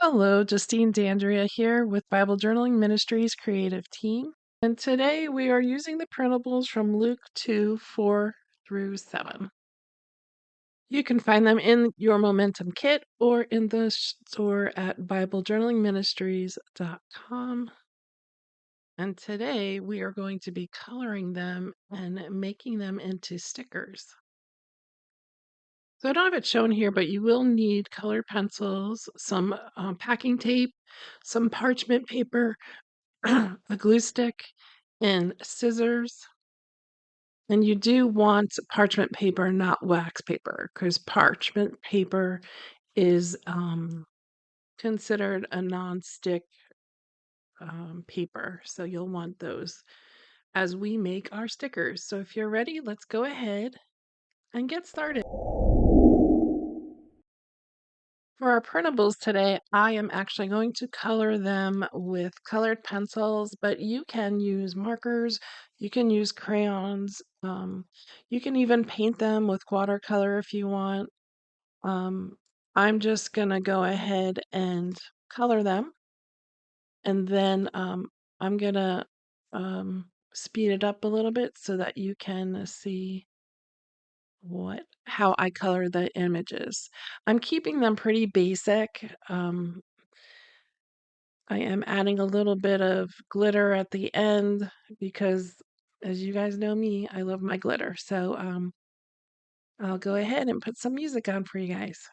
Hello, Justine Dandria here with Bible Journaling Ministries creative team. And today we are using the printables from Luke 2 4 through 7. You can find them in your Momentum kit or in the store at BibleJournalingMinistries.com. And today we are going to be coloring them and making them into stickers. So I don't have it shown here, but you will need colored pencils, some packing tape, some parchment paper, a glue stick, and scissors. And you do want parchment paper, not wax paper, because parchment paper is considered a non-stick paper. So you'll want those as we make our stickers. So if you're ready, let's go ahead and get started. For our printables today, I am actually going to color them with colored pencils, but you can use markers, you can use crayons, you can even paint them with watercolor if you want. I'm just going to go ahead and color them, and then I'm going to speed it up a little bit so that you can see how I color the images. I'm keeping them pretty basic. I am adding a little bit of glitter at the end because, as you guys know me, I love my glitter. So I'll go ahead and put some music on for you guys.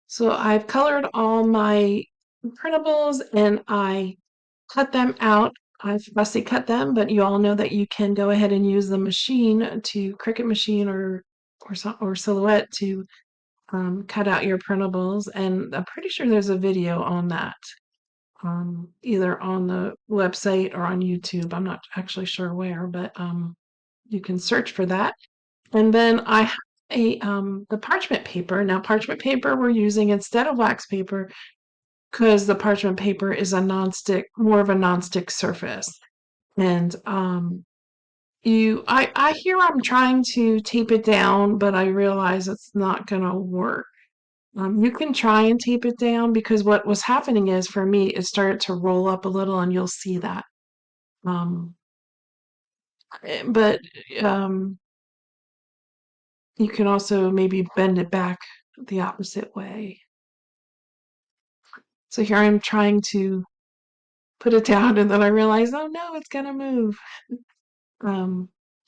So I've colored all my printables and I cut them out. I've fussy cut them, but you all know that you can go ahead and use the machine to Cricut machine or or Silhouette to cut out your printables, and I'm pretty sure there's a video on that, either on the website or on YouTube. I'm not actually sure where, but you can search for that. And then I have the parchment paper. Now, parchment paper we're using instead of wax paper because the parchment paper is a nonstick, more of a nonstick surface. And I hear I'm trying to tape it down, but I realize it's not gonna work. You can try and tape it down because what was happening is for me, it started to roll up a little, and you'll see that. Um, but um, you can also maybe bend it back the opposite way. So here I'm trying to put it down, and then I realize, oh no, it's gonna move.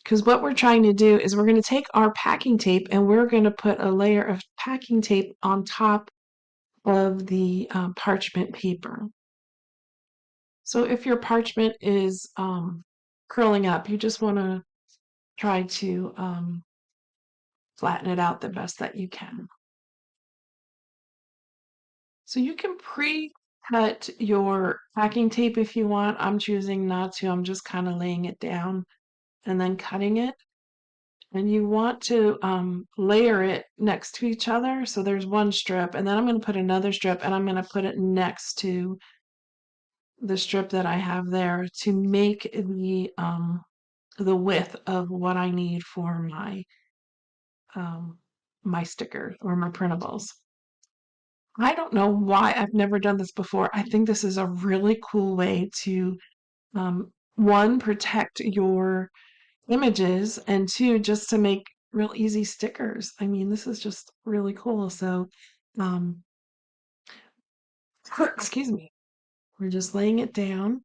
Because what we're trying to do is we're going to take our packing tape and we're going to put a layer of packing tape on top of the parchment paper. So if your parchment is curling up, you just want to try to flatten it out the best that you can. So you can pre-cut your packing tape if you want. I'm choosing not to. I'm just kind of laying it down and then cutting it. And you want to layer it next to each other. So there's one strip, and then I'm going to put another strip, and I'm going to put it next to the strip that I have there to make the width of what I need for my stickers or my printables. I don't know why I've never done this before. I think this is a really cool way to one, protect your images, and two, just to make real easy stickers. I mean, this is just really cool. So, um, excuse me, we're just laying it down.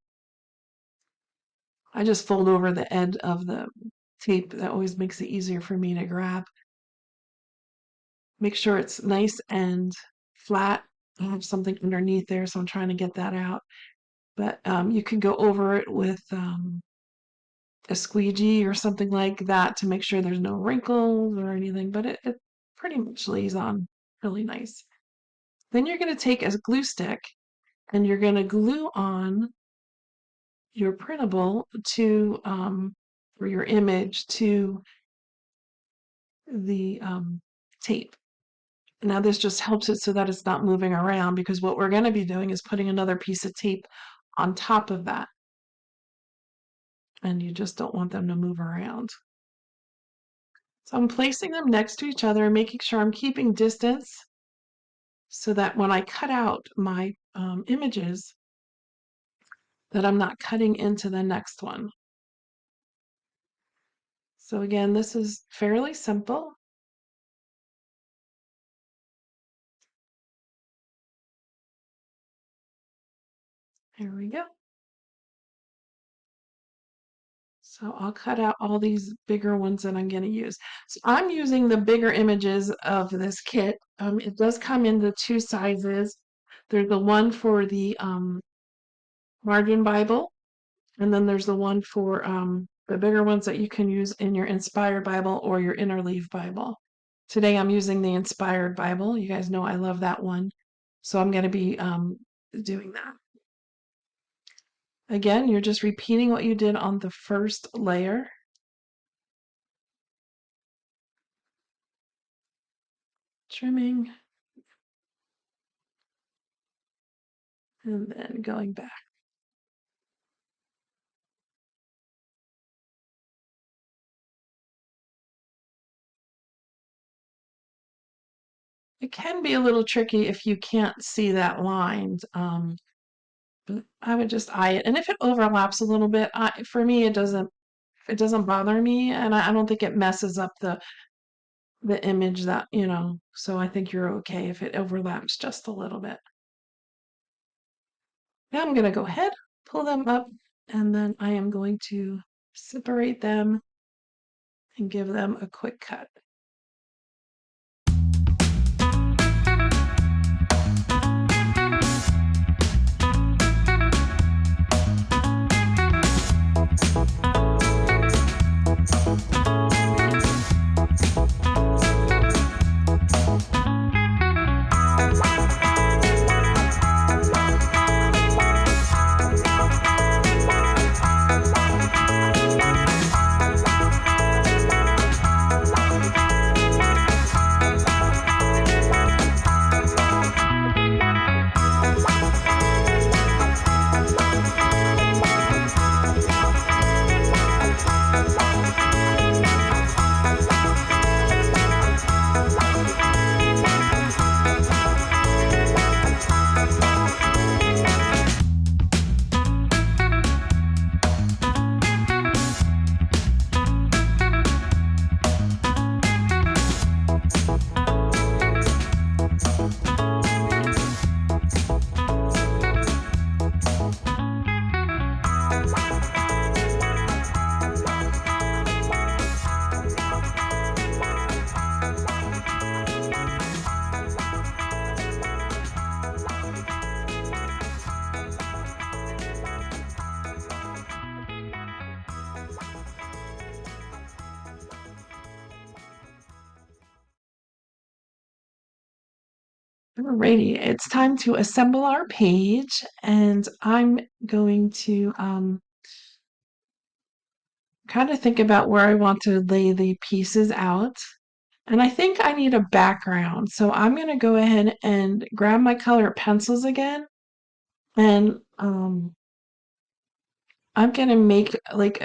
I just fold over the end of the tape. That always makes it easier for me to grab. Make sure it's nice and flat. I have something underneath there, so I'm trying to get that out. But you can go over it with a squeegee or something like that to make sure there's no wrinkles or anything, but it pretty much lays on really nice. Then you're going to take a glue stick and you're going to glue on your printable to, or your image to the tape. Now this just helps it so that it's not moving around, because what we're going to be doing is putting another piece of tape on top of that. And you just don't want them to move around. So I'm placing them next to each other and making sure I'm keeping distance so that when I cut out my images, that I'm not cutting into the next one. So again, this is fairly simple. Here we go. So I'll cut out all these bigger ones that I'm going to use. So I'm using the bigger images of this kit. It does come in the two sizes. There's the one for the margin Bible, and then there's the one for the bigger ones that you can use in your Inspired Bible or your Interleave Bible. Today I'm using the Inspired Bible. You guys know I love that one. So I'm going to be doing that. Again, you're just repeating what you did on the first layer. Trimming. And then going back. It can be a little tricky if you can't see that line. But I would just eye it. And if it overlaps a little bit, for me, it doesn't bother me, and I don't think it messes up the image that, so I think you're okay if it overlaps just a little bit. Now I'm going to go ahead, pull them up, and then I am going to separate them and give them a quick cut. Alrighty, it's time to assemble our page, and I'm going to kind of think about where I want to lay the pieces out. And I think I need a background, so I'm going to go ahead and grab my color pencils again, and I'm going to make like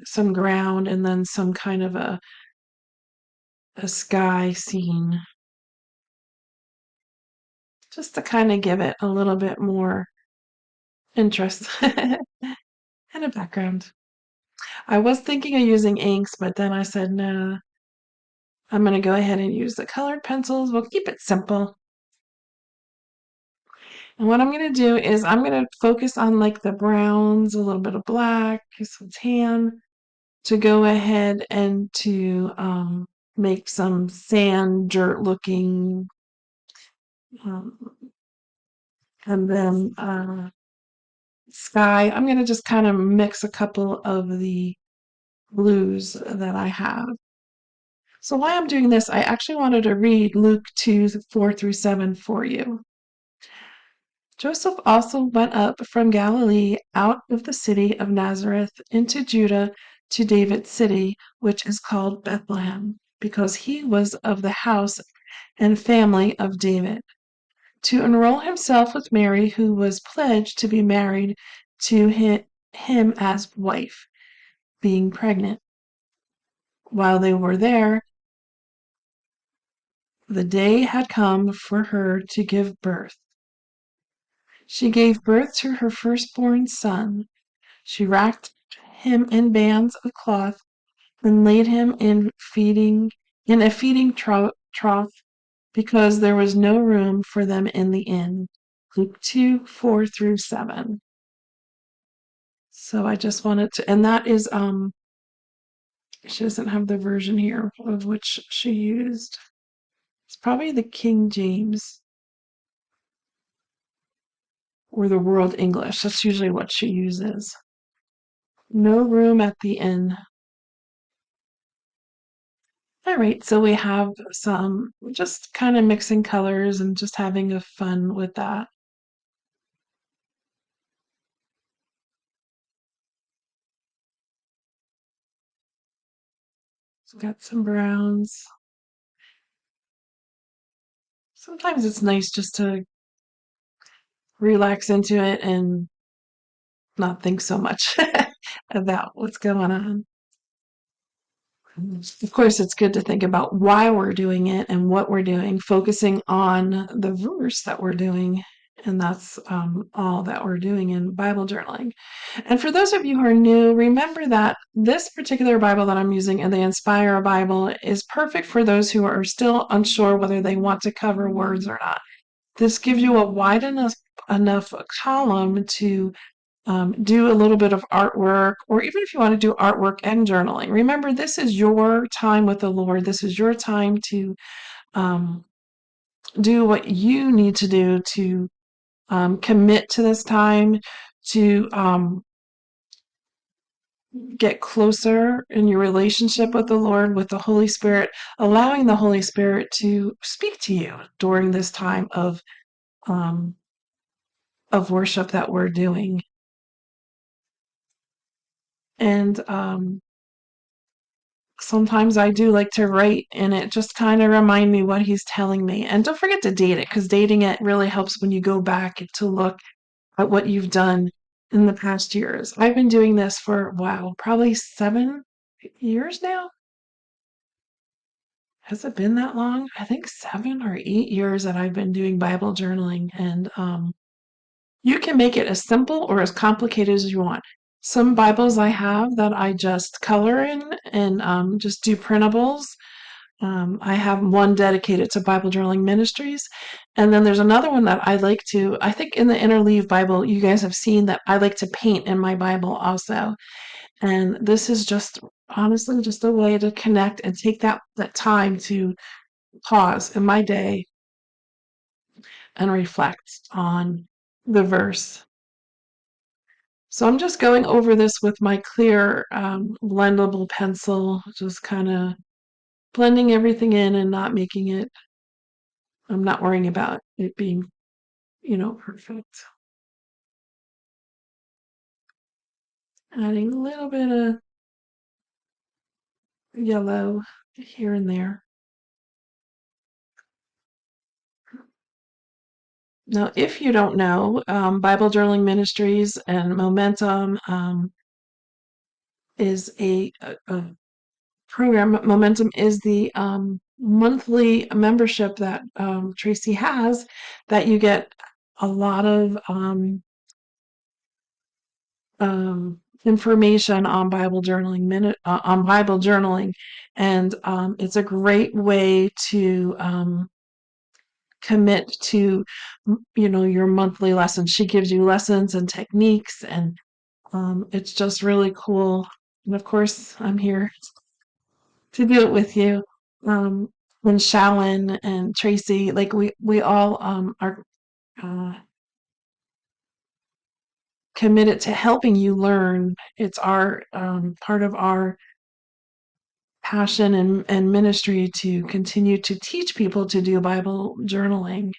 some ground and then some kind of a sky scene, just to kind of give it a little bit more interest and a background. I was thinking of using inks, but then I said, no, I'm going to go ahead and use the colored pencils. We'll keep it simple. And what I'm going to do is I'm going to focus on like the browns, a little bit of black, some tan, to go ahead and to make some sand, dirt looking, um, and then sky. I'm going to just kind of mix a couple of the blues that I have. So while I'm doing this, I actually wanted to read Luke 2, 4 through 7 for you. Joseph also went up from Galilee out of the city of Nazareth into Judah to David's city, which is called Bethlehem, because he was of the house and family of David, to enroll himself with Mary, who was pledged to be married to him as wife, being pregnant. While they were there, the day had come for her to give birth. She gave birth to her firstborn son. She wrapped him in bands of cloth and laid him in a feeding trough because there was no room for them in the inn. Luke 2, 4 through 7. So I just wanted to, and that is she doesn't have the version here of which she used. It's probably the King James or the World English. That's usually what she uses. No room at the inn. All right, so we have some just kind of mixing colors and just having a fun with that. So we've got some browns. Sometimes it's nice just to relax into it and not think so much about what's going on. Of course, it's good to think about why we're doing it and what we're doing, focusing on the verse that we're doing. And that's all that we're doing in Bible journaling. And for those of you who are new, remember that this particular Bible that I'm using, and the Inspire Bible, is perfect for those who are still unsure whether they want to cover words or not. This gives you a wide enough column to do a little bit of artwork, or even if you want to do artwork and journaling. Remember, this is your time with the Lord. This is your time to um, do what you need to do to commit to this time, to get closer in your relationship with the Lord, with the Holy Spirit, allowing the Holy Spirit to speak to you during this time um, of worship that we're doing. And sometimes I do like to write, and it just kind of remind me what he's telling me. And don't forget to date it, because dating it really helps when you go back to look at what you've done in the past years. I've been doing this for, wow, probably 7 years now. Has it been that long? I think 7 or 8 years that I've been doing Bible journaling, and you can make it as simple or as complicated as you want. Some Bibles I have that I just color in and just do printables. I have one dedicated to Bible Journaling Ministries. And then there's another one that I like to, I think in the Interleave Bible, you guys have seen that I like to paint in my Bible also. And this is just honestly just a way to connect and take that time to pause in my day and reflect on the verse. So I'm just going over this with my clear blendable pencil, just kind of blending everything in and not making it I'm not worrying about it being, perfect. Adding a little bit of yellow here and there. Now, if you don't know, Bible Journaling Ministries and Momentum is a program. Momentum is the monthly membership that Tracy has, that you get a lot of information on Bible journaling, and it's a great way to commit to your monthly lessons. She gives you lessons and techniques, and it's just really cool. And of course, I'm here to do it with you. Um, and Shallon and Tracy, like we all are uh, committed to helping you learn. It's our part of our passion and ministry to continue to teach people to do Bible journaling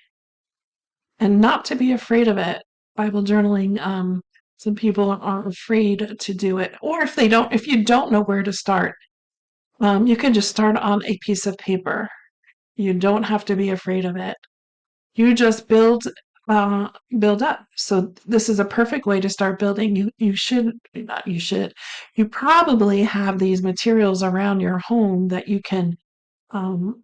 and not to be afraid of it. Bible journaling, some people are afraid to do it, or if you don't know where to start, you can just start on a piece of paper. You don't have to be afraid of it. You just uh, build up. So this is a perfect way to start building. You should not you should you probably have these materials around your home that you can um,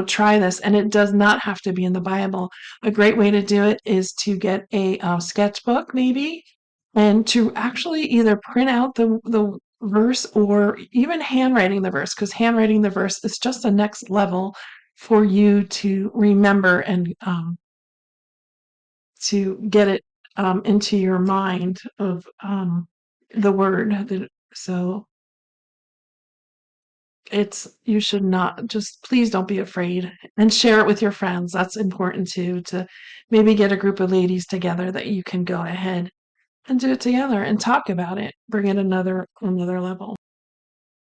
try this, and it does not have to be in the Bible. A great way to do it is to get a sketchbook, maybe, and to actually either print out the verse or even handwriting the verse, because handwriting the verse is just the next level for you to remember and to get it into your mind of the word. So you should not, just please don't be afraid, and share it with your friends. That's important too, to maybe get a group of ladies together that you can go ahead and do it together and talk about it, bring it another level.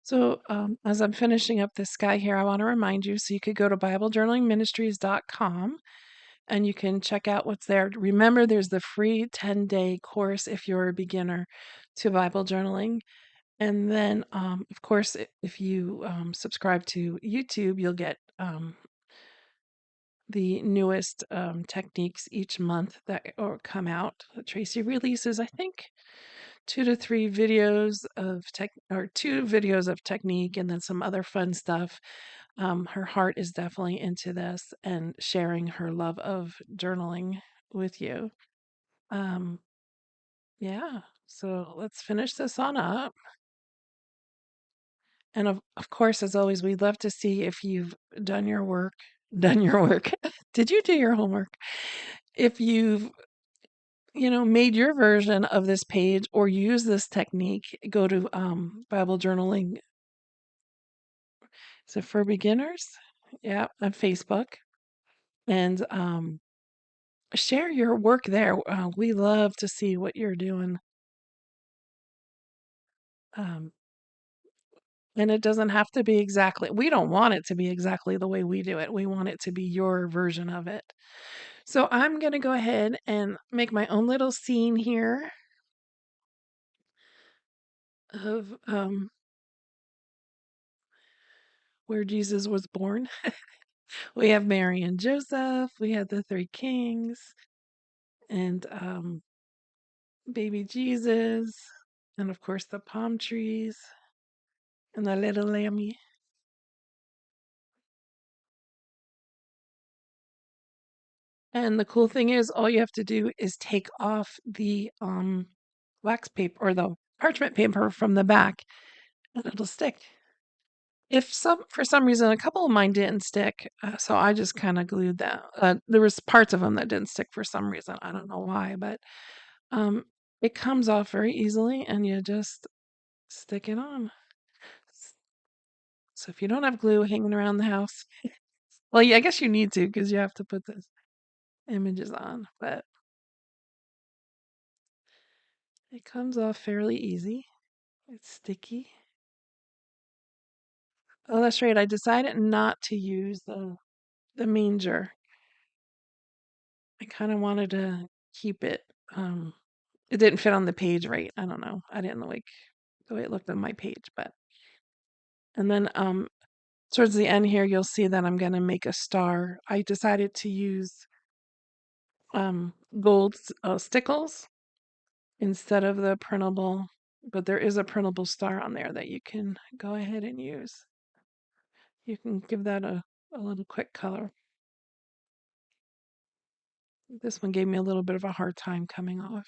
So as I'm finishing up this guy here, I want to remind you, so you could go to BibleJournalingMinistries.com and you can check out what's there. Remember, there's the free 10-day course if you're a beginner to Bible journaling. And then, of course, if you subscribe to YouTube, you'll get the newest techniques each month that or come out. Tracy releases, I think, 2 to 3 videos of or 2 videos of technique, and then some other fun stuff. Her heart is definitely into this and sharing her love of journaling with you. Um, yeah, so let's finish this on up. And of course, as always, we'd love to see if you've done your work. Done your work. Did you do your homework? If you've, made your version of this page or use this technique, go to Bible journaling. Is it for beginners? Yeah, on Facebook. And share your work there. We love to see what you're doing. Um, and it doesn't have to be exactly, we don't want it to be exactly the way we do it. We want it to be your version of it. So I'm going to go ahead and make my own little scene here of where Jesus was born. We have Mary and Joseph, we have the 3 kings, and baby Jesus, and of course the palm trees and the little lammy. And the cool thing is, all you have to do is take off the wax paper or the parchment paper from the back, and it'll stick. If for some reason, a couple of mine didn't stick, so I just kind of glued that. There was parts of them that didn't stick for some reason. I don't know why, but um, it comes off very easily, and you just stick it on. So if you don't have glue hanging around the house, well, yeah, I guess you need to because you have to put the images on, but it comes off fairly easy. It's sticky. Oh, that's right. I decided not to use the manger. I kind of wanted to keep it. Um, it didn't fit on the page right. I don't know. I didn't like the way it looked on my page, but and then towards the end here, you'll see that I'm gonna make a star. I decided to use gold stickles instead of the printable, but there is a printable star on there that you can go ahead and use. You can give that a little quick color. This one gave me a little bit of a hard time coming off.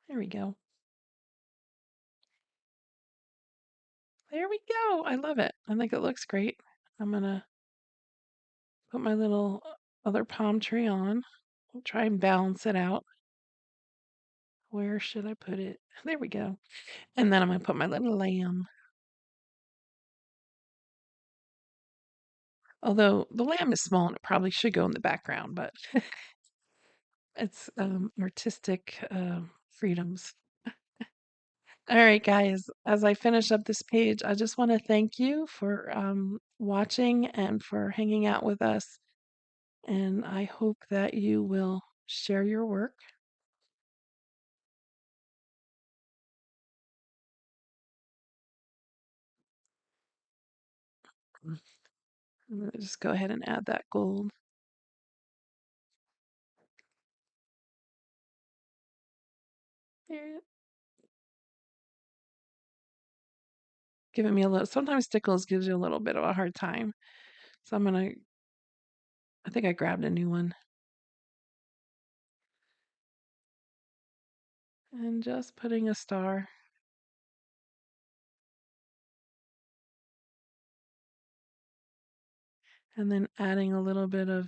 There we go. There we go. I love it. I think it looks great. I'm gonna put my little other palm tree on. I'll try and balance it out. Where should I put it? There we go. And then I'm gonna put my little lamb. Although the lamb is small and it probably should go in the background, but it's artistic freedoms. All right, guys, as I finish up this page, I just want to thank you for watching and for hanging out with us. And I hope that you will share your work. I'm going to just go ahead and add that gold. There, giving me a little, sometimes stickles gives you a little bit of a hard time. So I'm going to, I think I grabbed a new one. And just putting a star. And then adding a little bit of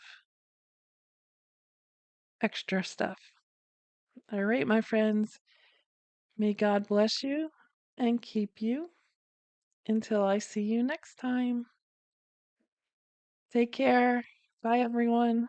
extra stuff. All right, my friends, may God bless you and keep you until I see you next time. Take care. Bye, everyone.